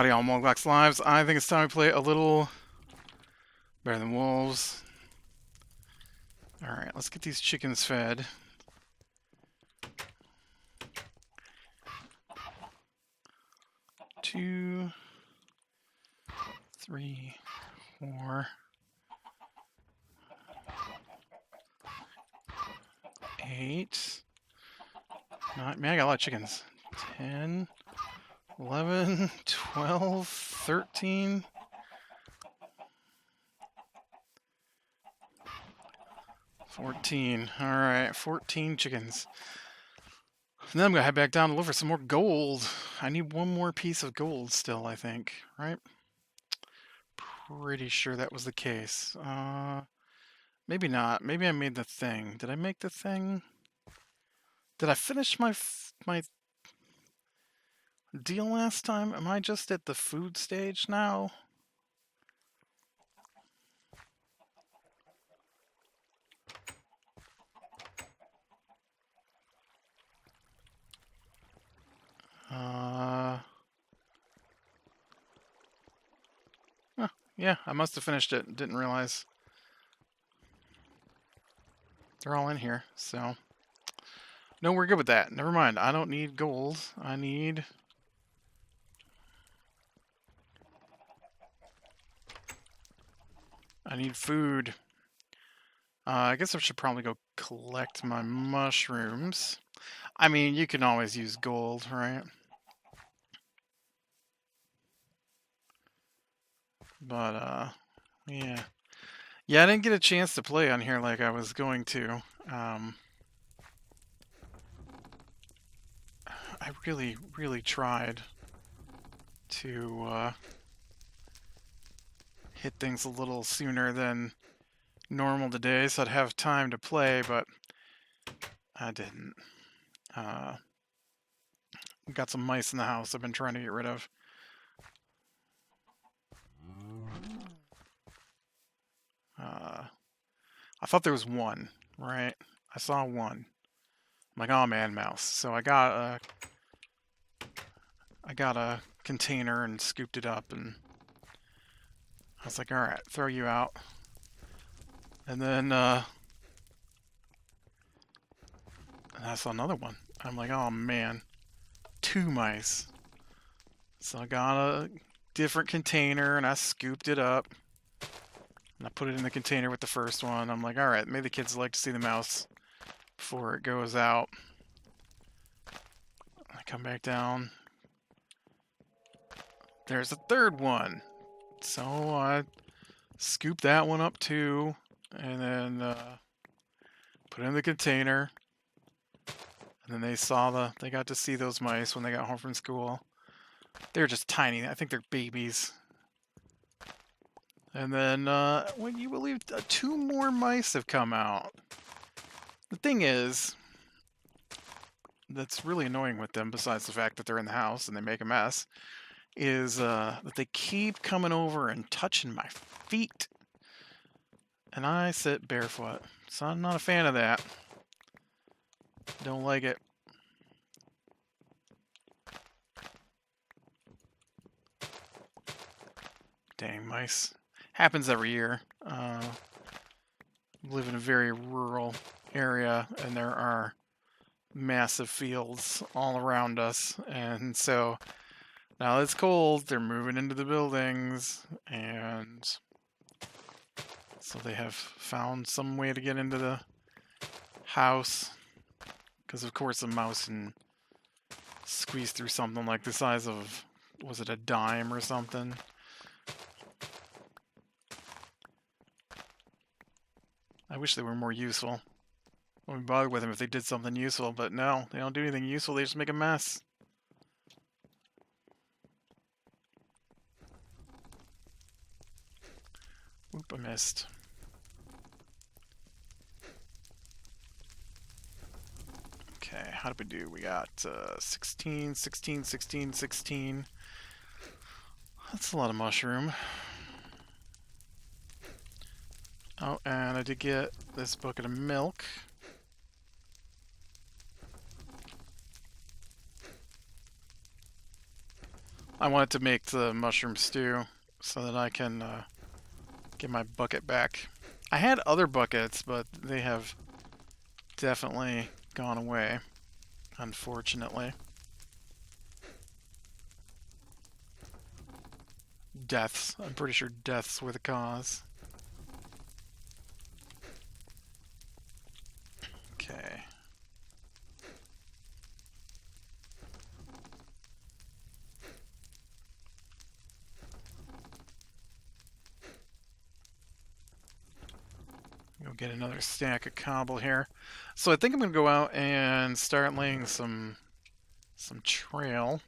Howdy all Moglox Lives. I think it's time to play a little better than wolves. Alright, let's get these chickens fed. Two, three, four, eight, nine. Man, I got a lot of chickens. 10, 11, 12, 13. 14. Alright, 14 chickens. And then I'm gonna head back down to look for some more gold. I need one more piece of gold still, I think, right? Pretty sure that was the case. Maybe not. Maybe I made the thing. Did I make the thing? Did I finish my deal last time? Am I just at the food stage now? Yeah, I must have finished it. Didn't realize. They're all in here, so... No, we're good with that. Never mind. I don't need gold. I need... food. I guess I should probably go collect my mushrooms. I mean, you can always use gold, right? But, yeah. Yeah, I didn't get a chance to play on here like I was going to. I really, really tried to hit things a little sooner than normal today so I'd have time to play, but I didn't. Got some mice in the house I've been trying to get rid of. I thought there was one, right? I saw one. I'm like, oh man, mouse. So I got a container and scooped it up, and I was like, all right, throw you out. And then I saw another one. I'm like, oh man, 2 mice. So I got a different container and I scooped it up. And I put it in the container with the first one. I'm like, alright, maybe the kids like to see the mouse before it goes out. I come back down. There's a third one. So I scooped that one up too. And then put it in the container. And then they got to see those mice when they got home from school. They're just tiny. I think they're babies. And then, when you believe 2 more mice have come out. The thing is, that's really annoying with them, besides the fact that they're in the house and they make a mess, is that they keep coming over and touching my feet. And I sit barefoot, so I'm not a fan of that. Don't like it. Dang mice. Happens every year. Live in a very rural area, and there are massive fields all around us, and so now it's cold, they're moving into the buildings, and so they have found some way to get into the house, because of course a mouse can squeeze through something like the size of, was it a dime or something? I wish they were more useful. I wouldn't bother with them if they did something useful, but no, they don't do anything useful, they just make a mess. Oop, I missed. Okay, how did we do? We got 16, 16, 16, 16. That's a lot of mushroom. Oh, and I did get this bucket of milk. I wanted to make the mushroom stew so that I can get my bucket back. I had other buckets, but they have definitely gone away, unfortunately. Deaths. I'm pretty sure deaths were the cause. Okay. Go get another stack of cobble here. So I think I'm gonna go out and start laying some trail.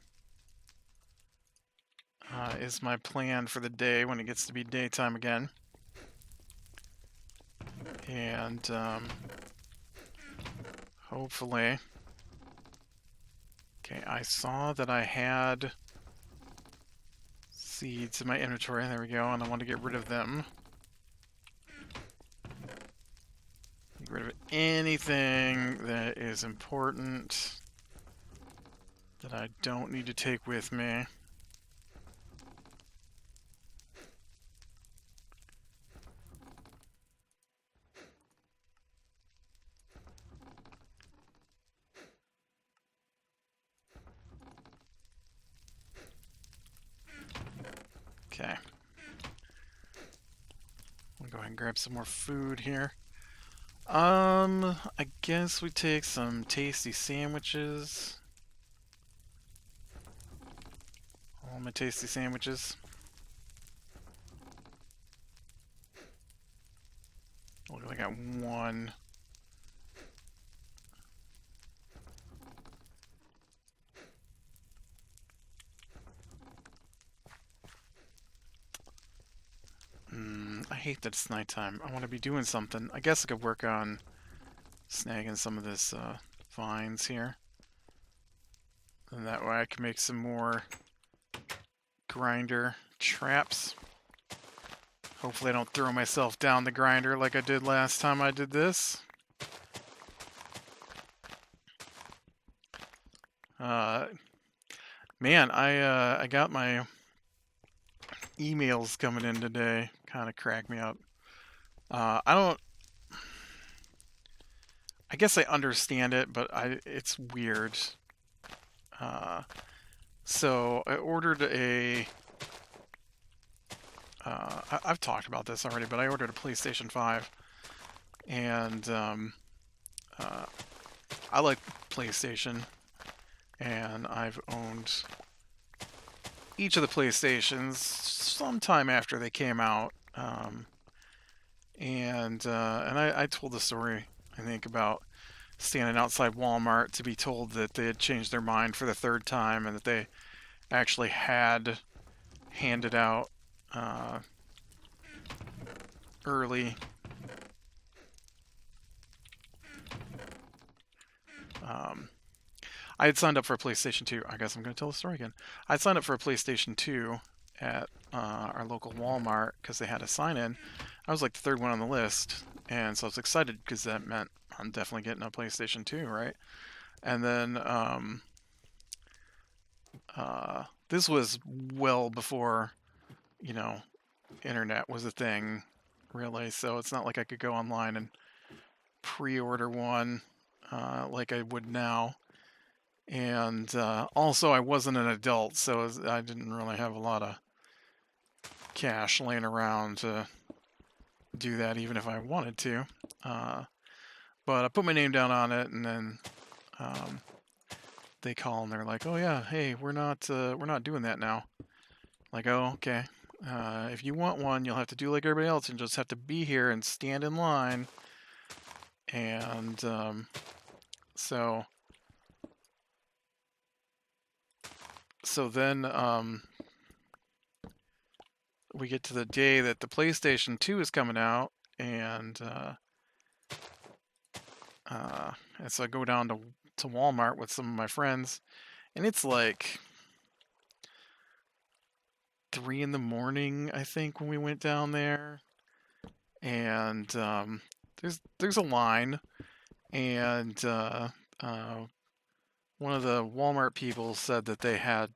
Is my plan for the day when it gets to be daytime again. And hopefully... Okay, I saw that I had seeds in my inventory. There we go, and I want to get rid of them. Get rid of anything that is important that I don't need to take with me. Okay. I'll go ahead and grab some more food here. I guess we take some tasty sandwiches. All my tasty sandwiches. Look, I got one. I hate that it's nighttime. I want to be doing something. I guess I could work on snagging some of this vines here. And that way I can make some more grinder traps. Hopefully I don't throw myself down the grinder like I did last time I did this. Man, I got my emails coming in today. Kind of cracked me up. I guess I understand it, but it's weird. So I ordered a... I've talked about this already, but I ordered a PlayStation 5. And I like PlayStation. And I've owned each of the PlayStations sometime after they came out. And I told the story, I think, about standing outside Walmart to be told that they had changed their mind for the third time and that they actually had handed out early I had signed up for a PlayStation 2. I guess I'm going to tell the story again. I signed up for a PlayStation 2 at our local Walmart because they had a sign-in. I was like the third one on the list, and so I was excited because that meant I'm definitely getting a PlayStation 2, right? And then this was well before, you know, internet was a thing, really. So it's not like I could go online and pre-order one like I would now. And also, I wasn't an adult, so I didn't really have a lot of cash laying around to do that, even if I wanted to. But I put my name down on it, and then they call and they're like, "Oh yeah, hey, we're not doing that now." Like, oh, okay. If you want one, you'll have to do like everybody else and just have to be here and stand in line. And so then we get to the day that the PlayStation 2 is coming out, and so I go down to Walmart with some of my friends, and it's like 3 in the morning, I think, when we went down there, and there's a line, and one of the Walmart people said that they had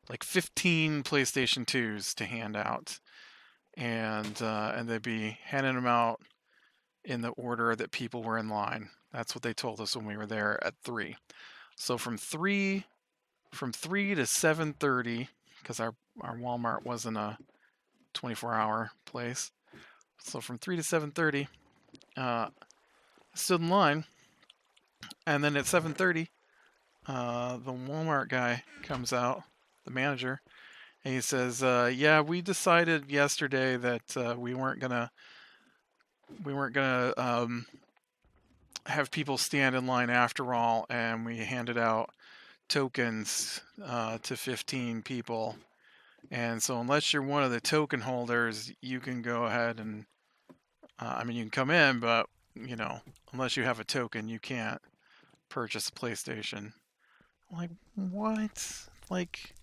like 15 PlayStation 2s to hand out, and they'd be handing them out in the order that people were in line. That's what they told us when we were there at 3. So from 3 to 7:30, because our Walmart wasn't a 24-hour place. So from 3 to 7:30, I stood in line, and then at 7:30, the Walmart guy comes out, the manager, and he says, "Yeah, we decided yesterday that we weren't gonna have people stand in line after all, and we handed out tokens to 15 people. And so unless you're one of the token holders, you can go ahead and you can come in, but unless you have a token, you can't purchase a PlayStation." I'm like, what? Like,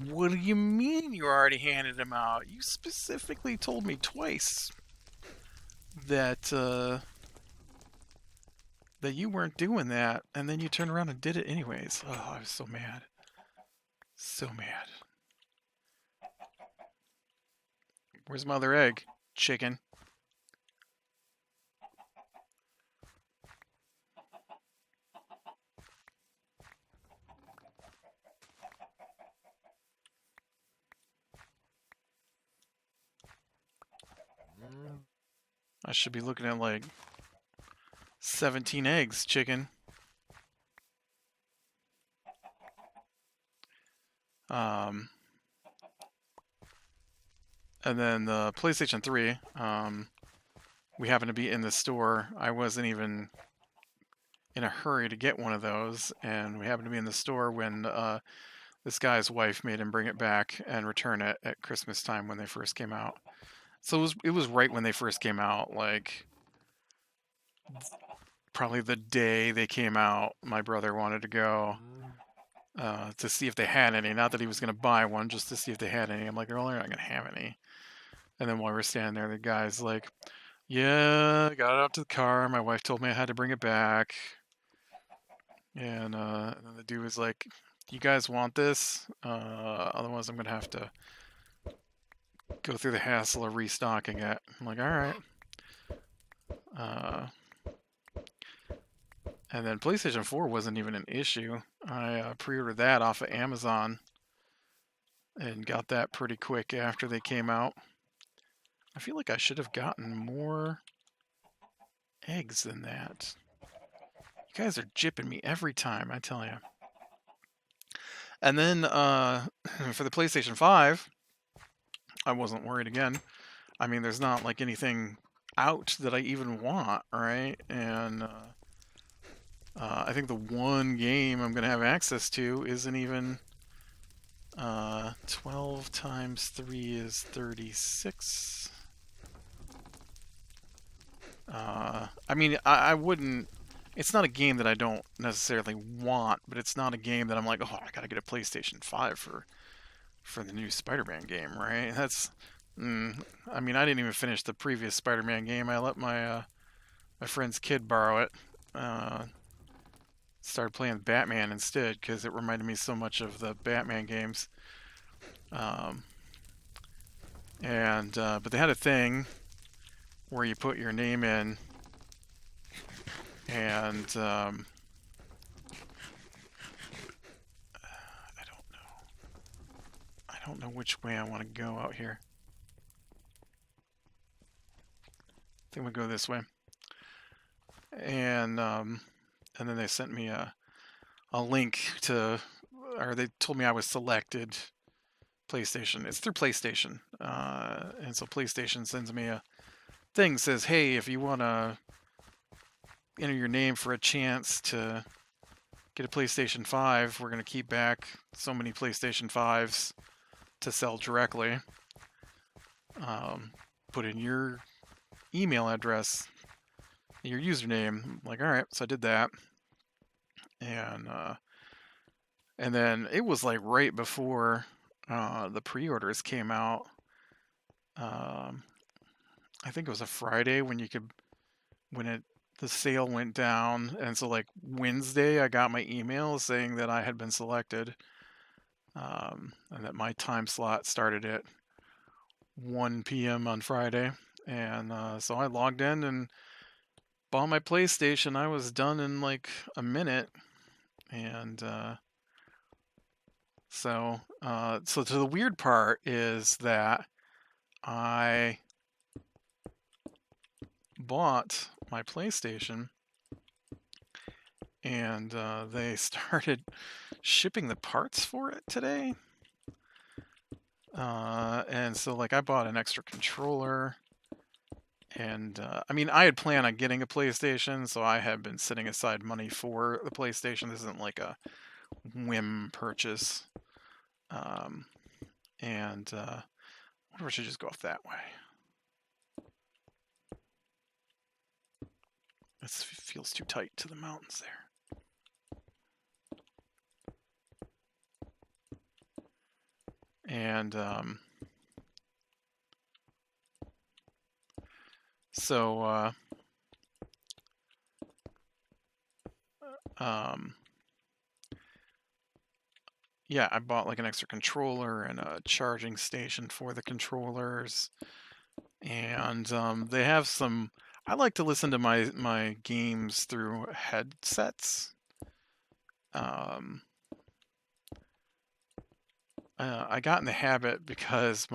what do you mean you already handed them out? You specifically told me twice that that you weren't doing that, and then you turned around and did it anyways. Oh, I was so mad. So mad. Where's my other egg? Chicken. I should be looking at like 17 eggs, chicken. And then the PlayStation 3, we happened to be in the store. I wasn't even in a hurry to get one of those, and we happened to be in the store when this guy's wife made him bring it back and return it at Christmas time when they first came out. So it was right when they first came out, like probably the day they came out. My brother wanted to go to see if they had any. Not that he was going to buy one, just to see if they had any. I'm like, well, they're not going to have any. And then while we're standing there, the guy's like, "Yeah, I got it out to the car. My wife told me I had to bring it back." And then the dude was like, "You guys want this? Otherwise, I'm going to have to go through the hassle of restocking it." I'm like, "All right." And then PlayStation 4 wasn't even an issue. I pre-ordered that off of Amazon and got that pretty quick after they came out. I feel like I should have gotten more eggs than that. You guys are gypping me every time, I tell you. And then for the PlayStation 5, I wasn't worried again. I mean, there's not like anything out that I even want, right? And I think the one game I'm going to have access to isn't even 12 times 3 is 36. I mean, I wouldn't. It's not a game that I don't necessarily want, but it's not a game that I'm like, oh, I gotta get a PlayStation 5 for the new Spider-Man game, right? I mean, I didn't even finish the previous Spider-Man game. I let my friend's kid borrow it. Started playing Batman instead because it reminded me so much of the Batman games. But they had a thing where you put your name in, and I don't know which way I want to go out here. I think we'll go this way. And then they sent me a link to, or they told me I was selected PlayStation. It's through PlayStation, and so PlayStation sends me a thing, says, "Hey, if you want to enter your name for a chance to get a PlayStation 5, we're going to keep back so many PlayStation 5s to sell directly. Put in your email address, your username." I'm like, all right, so I did that, and then it was like right before the pre-orders came out. I think it was a Friday when the sale went down, and so like Wednesday I got my email saying that I had been selected. and that my time slot started at 1 p.m. on Friday. And so I logged in and bought my PlayStation. I was done in like a minute. And so the weird part is that I bought my PlayStation and they started shipping the parts for it today. And so like I bought an extra controller, and I mean I had planned on getting a PlayStation, so I had been setting aside money for the PlayStation. This isn't like a whim purchase. And I wonder if I should just go off that way. This feels too tight to the mountains there. And so yeah, I bought like an extra controller and a charging station for the controllers. And they have some. I like to listen to my games through headsets. I got in the habit because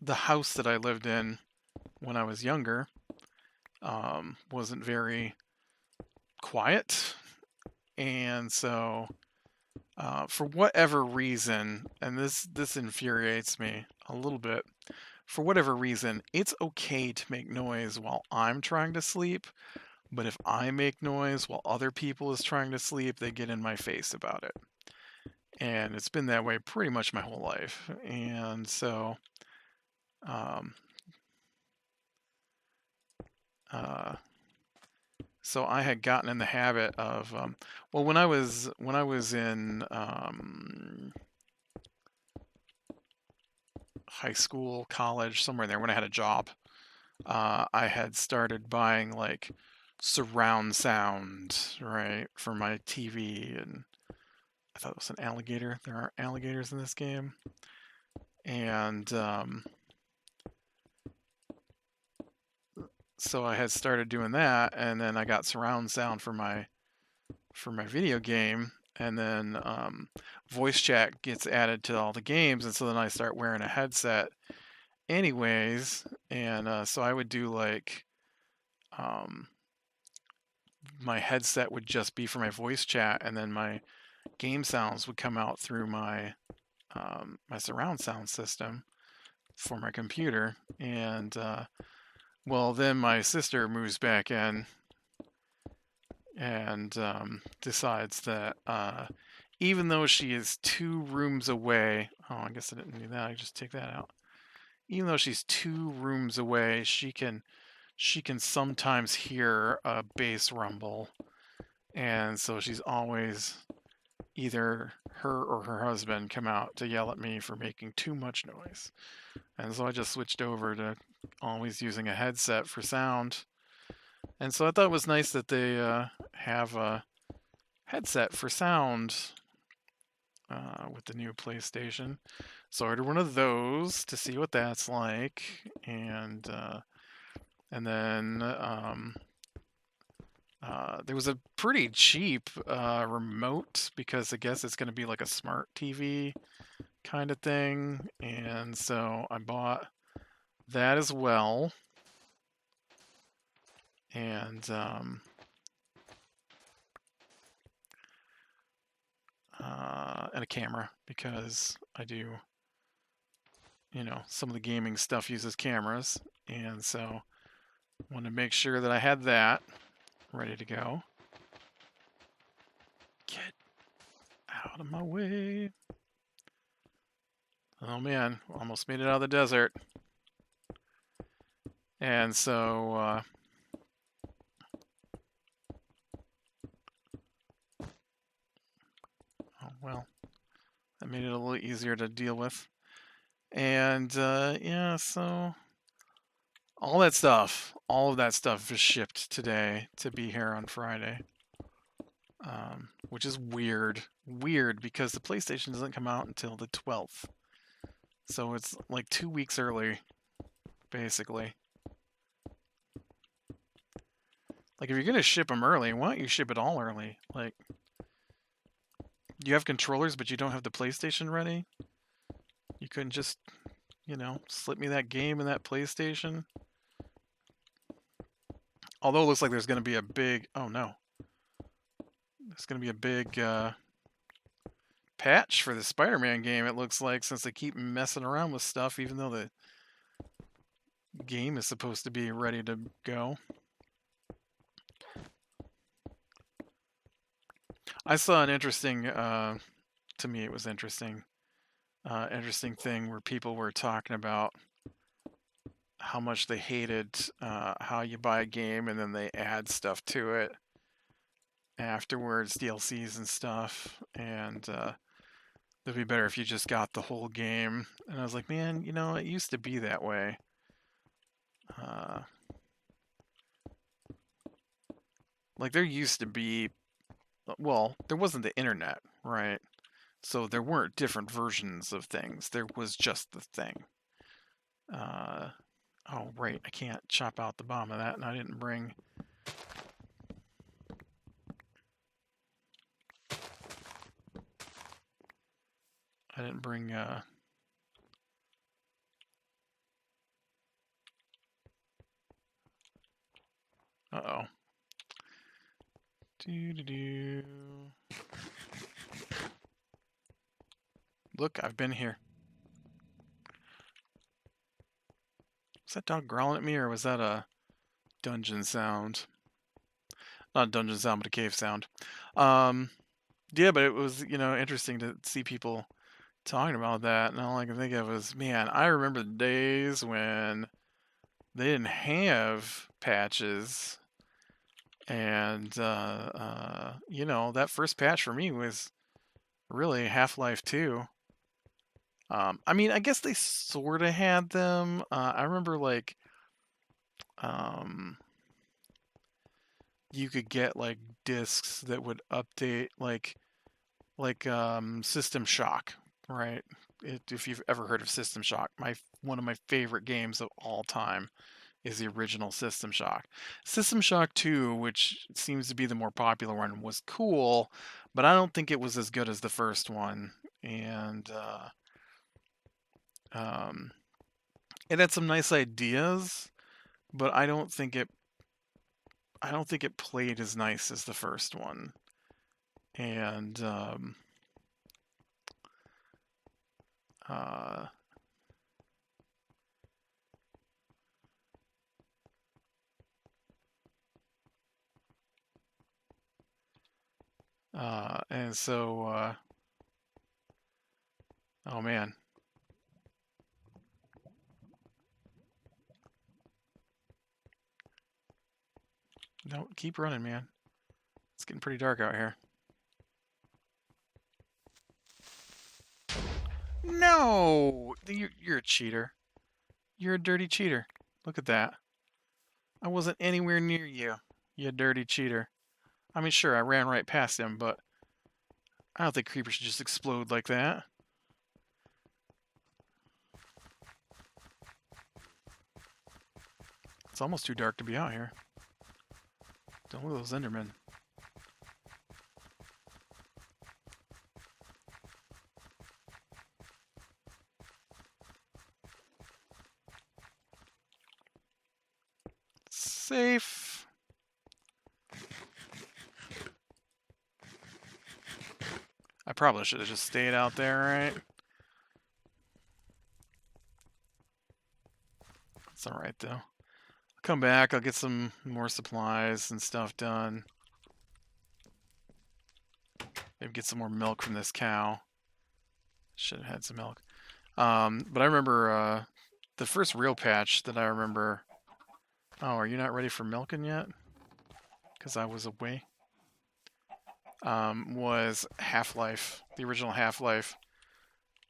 the house that I lived in when I was younger wasn't very quiet, and so for whatever reason, and this infuriates me a little bit. For whatever reason, it's okay to make noise while I'm trying to sleep, but if I make noise while other people is trying to sleep, they get in my face about it. And it's been that way pretty much my whole life. And so um, uh, so I had gotten in the habit of well, when I was in high school, college, somewhere in there, when I had a job, I had started buying like surround sound, right, for my TV, and I thought it was an alligator. There aren't alligators in this game. And so I had started doing that, and then I got surround sound for my video game, and then voice chat gets added to all the games, and so then I start wearing a headset anyways, and so I would do like my headset would just be for my voice chat, and then my game sounds would come out through my my surround sound system for my computer. And well, then my sister moves back in and decides that even though she is 2 rooms away, oh, I guess I didn't do that. I just take that out. Even though she's 2 rooms away, she can sometimes hear a bass rumble, and so she's always either her or her husband come out to yell at me for making too much noise. And so I just switched over to always using a headset for sound. And so I thought it was nice that they have a headset for sound with the new PlayStation. So I ordered one of those to see what that's like, and then there was a pretty cheap remote, because I guess it's going to be like a smart TV kind of thing, and so I bought that as well. And and a camera, because I do, some of the gaming stuff uses cameras, and so I wanted to make sure that I had that ready to go. Get out of my way. Oh man, almost made it out of the desert. And so oh well, that made it a little easier to deal with. And yeah, so all of that stuff is shipped today to be here on Friday. which is weird. Weird because the PlayStation doesn't come out until the 12th. So it's like 2 weeks early, basically. Like, if you're going to ship them early, why don't you ship it all early? Like, you have controllers, but you don't have the PlayStation ready? You couldn't just, you know, slip me that game and that PlayStation? Although it looks like there's going to be a big... Oh, no. There's going to be a big patch for the Spider-Man game, it looks like, since they keep messing around with stuff, even though the game is supposed to be ready to go. I saw an interesting, to me it was interesting, interesting thing where people were talking about how much they hated how you buy a game and then they add stuff to it afterwards, DLCs and stuff, and it'd be better if you just got the whole game. And I was like, man, you know, it used to be that way. Like, there used to be, well, there wasn't the internet, right? So there weren't different versions of things. There was just the thing. Oh, right, I can't chop out the bottom of that, and I didn't bring... Uh-oh. Doo-doo-doo. Look, I've been here. Was that dog growling at me, or was that a dungeon sound? Not a dungeon sound, but a cave sound. Yeah, but it was, you know, interesting to see people talking about that, and all I can think of is, man, I remember the days when they didn't have patches, and, you know, that first patch for me was really Half-Life 2. I mean, I guess they sort of had them. I remember, like, you could get, like, discs that would update, like System Shock, right? If you've ever heard of System Shock, one of my favorite games of all time is the original System Shock. System Shock 2, which seems to be the more popular one, was cool, but I don't think it was as good as the first one. And it had some nice ideas, but I don't think it played as nice as the first one. And and so, oh man. No, keep running, man. It's getting pretty dark out here. No! You're a cheater. You're a dirty cheater. Look at that. I wasn't anywhere near you, you dirty cheater. I mean, sure, I ran right past him, but I don't think creepers should just explode like that. It's almost too dark to be out here. Don't look at those Endermen. Safe. I probably should have just stayed out there, right? It's alright, though. I'll come back, I'll get some more supplies and stuff done. Maybe get some more milk from this cow. Should have had some milk. But I remember the first real patch that I remember... Oh, are you not ready for milking yet? Because I was away. Was Half-Life. The original Half-Life.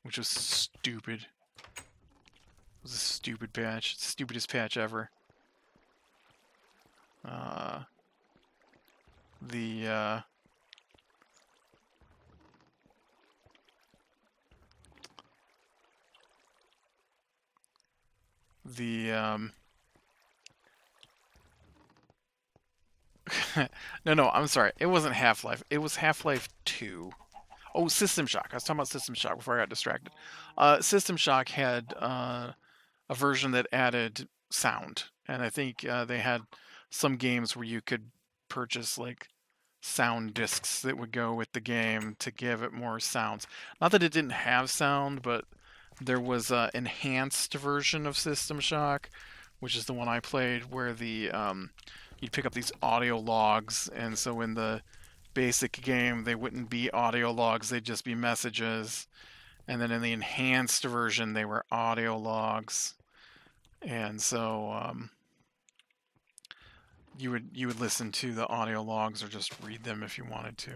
Which was stupid. It was a stupid patch. Stupidest patch ever. the no, I'm sorry. It wasn't Half-Life. It was Half-Life 2. Oh, System Shock. I was talking about System Shock before I got distracted. System Shock had a version that added sound, and I think they had some games where you could purchase like sound discs that would go with the game to give it more sounds. Not that it didn't have sound, but there was an enhanced version of System Shock, which is the one I played, where the you'd pick up these audio logs, and so in the basic game they wouldn't be audio logs; they'd just be messages. And then in the enhanced version, they were audio logs, and so you would listen to the audio logs or just read them if you wanted to.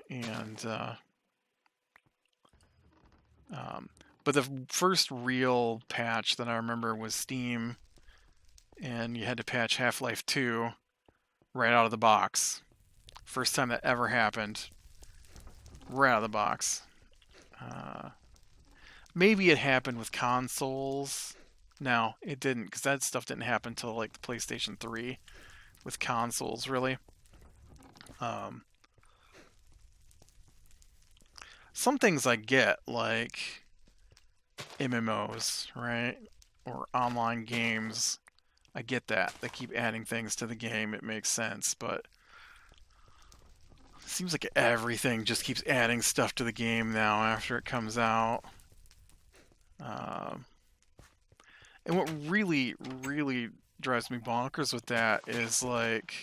And but the first real patch that I remember was Steam, and you had to patch Half-Life 2 right out of the box. First time that ever happened, right out of the box. Maybe it happened with consoles. No, it didn't, because that stuff didn't happen until like the PlayStation 3 with consoles, really. Some things I get, like MMOs, right? Or online games. I get that. They keep adding things to the game. It makes sense, but it seems like everything just keeps adding stuff to the game now after it comes out. And what really, really drives me bonkers with that is like,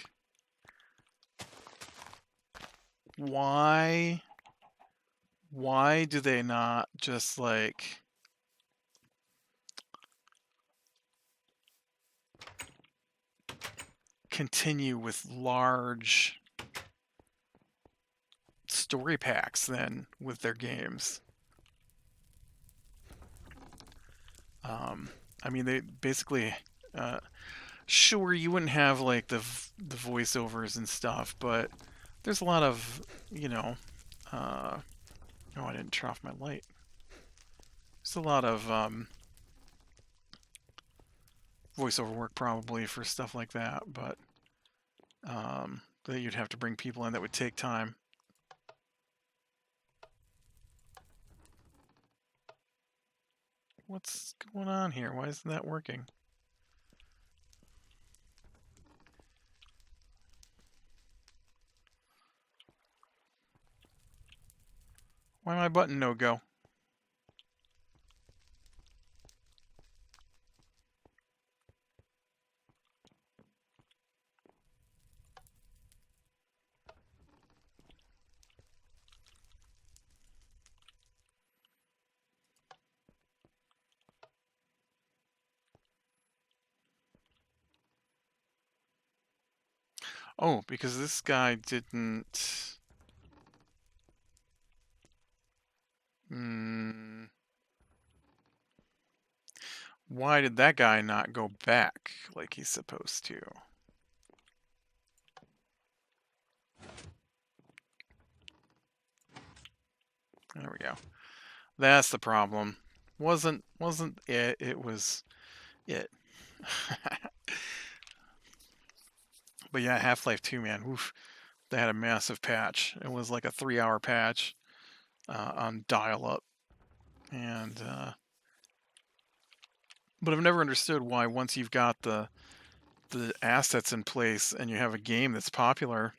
why do they not just like continue with large story packs then with their games? I mean, they basically, sure, you wouldn't have like the voiceovers and stuff, but there's a lot of, oh, I didn't turn off my light. There's a lot of voiceover work probably for stuff like that, but that you'd have to bring people in that would take time. What's going on here? Why isn't that working? Why my button no go? Oh, because this guy didn't... Why did that guy not go back like he's supposed to? There we go. That's the problem. Wasn't it? It was it. But yeah, Half-Life 2, man. Oof. They had a massive patch. It was like a 3-hour patch on dial-up. And but I've never understood why once you've got the assets in place and you have a game that's popular,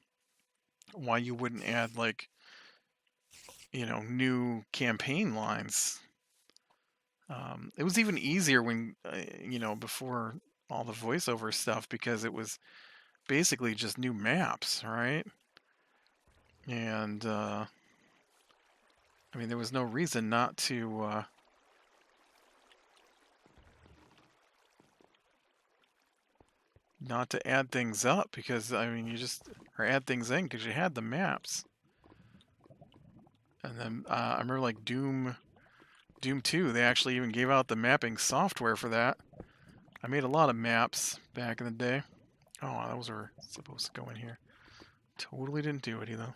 why you wouldn't add like, new campaign lines. It was even easier when, before all the voiceover stuff, because it was basically just new maps, right? And I mean, there was no reason not to add things up, because I mean, or add things in because you had the maps. And then I remember like Doom 2, they actually even gave out the mapping software for that. I made a lot of maps back in the day. Oh, those were supposed to go in here. Totally didn't do it either.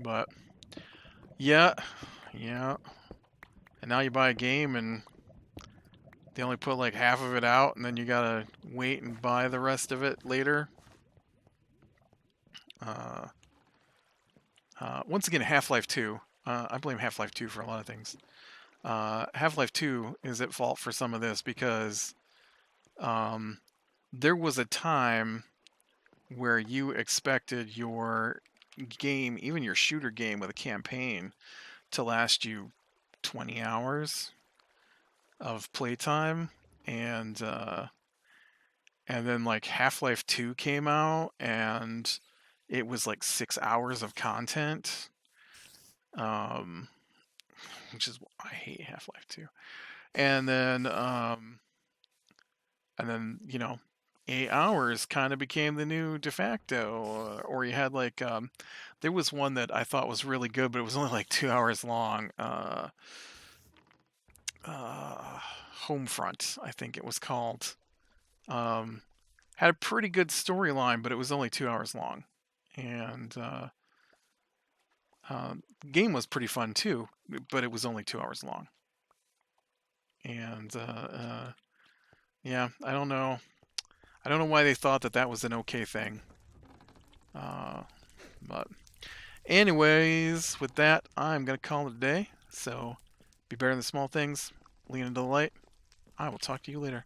But yeah. And now you buy a game and they only put like half of it out, and then you gotta wait and buy the rest of it later. Once again, Half-Life 2. I blame Half-Life 2 for a lot of things. Half-Life 2 is at fault for some of this because there was a time where you expected your game, even your shooter game with a campaign, to last you 20 hours of playtime, and then like Half-Life 2 came out and it was like 6 hours of content. Which is, I hate Half-Life 2. And then you know, 8 hours kind of became the new de facto. Or you had like there was one that I thought was really good, but it was only like 2 hours long. Homefront, I think it was called. Had a pretty good storyline, but it was only 2 hours long. And game was pretty fun too, but it was only 2 hours long. And yeah, I don't know. I don't know why they thought that that was an okay thing. But anyways, with that, I'm gonna call it a day. So be better than the small things. Lean into the light. I will talk to you later.